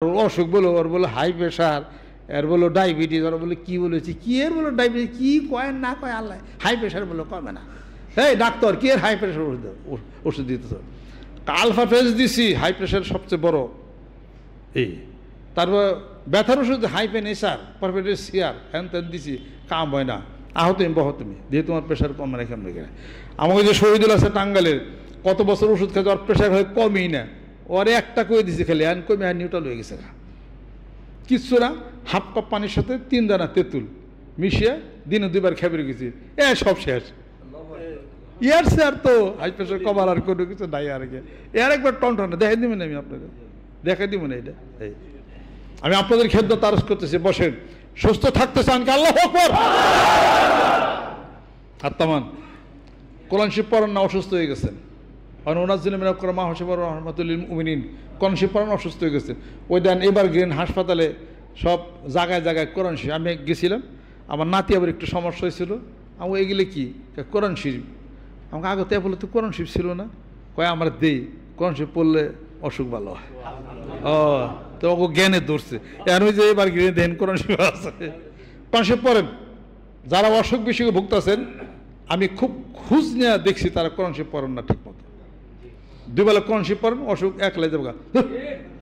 অসুখ বলো, ওর বলো হাই প্রেশার, এর বলো ডায়াবেটিস, ওর বলে কী বলেছি, কি এর বলো ডায়াবেটিস, কী কয় না কয় আল্লাহ, হাই প্রেশার বলো কমে না। এই ডাক্তার কি এর হাই প্রেশার ওষুধ দিতে, আলফা ফেজ দিছি, হাই প্রেশার সবচেয়ে বড় এই। তারপর ব্যথার ওষুধ হাই পেন এসার পারফেক্ট সিয়ার হ্যান ত্যান দিছি, কাম হয় না, আহত বহ তুমি দিয়ে তোমার প্রেশার কম রেখে রেখে। আমাকে যে শহীদুল আছে টাঙ্গালের, কত বছর ওষুধ খেতে ওর প্রেশার হয় কমই না, ওরে একটা কয়ে দিছি খেলে হ্যান কমে আর নিউট্রাল হয়ে গেছে না, কিচ্ছু না। হাফ কাপ পানির সাথে 3 দানা তেঁতুল মিশিয়ে দিনে 2বার খেপে গেছি, সব শেষ। ইয়ার স্যার তো হাই প্রেশার কমার আর কোনো কিছু নাই আর কি, এর একবার টনটন দেখাই দিবেন, আমি আপনাকে দেখাই দিব না এটা। এই আমি আপনাদের খেদমত আরজ করতেছি, বসেন, সুস্থ থাকতে চান কি? আল্লাহু আকবার। আত্মান কোরআন শরীফ পড়ান না, অসুস্থ হয়ে গেছেন, কোরআন শরীফ পড়ান, অসুস্থ হয়ে গেছেন। ওই দেন এবার গেলেন হাসপাতালে, সব জায়গায় জায়গায় কোরআন শরীফ। আমি গেছিলাম, আমার নাতি আবার একটু সমস্যা হয়েছিল, আমি এগুলো কি কোরআন শরীফ, আমাকে আগতে বলে তো কোরআন শরীফ ছিল না, কয় আমরা দেই, কোরআন শরীফ পড়লে অসুখ ভালো হয়। ও তো ওকে জ্ঞানে ধরছে, এর ওই যে এবার গিয়ে দেন কোরআন শরীফ আছে, কোরআন শরীফ পড়েন। যারা অসুখ বিসুখে ভুগতেছেন, আমি খুব খোঁজ নিয়ে দেখছি তারা কোরআন শরীফ পড়েন না ঠিক মতো। 2 বেলা কোরআন শরীফ পড়েন, অসুখ একলাই যাবে।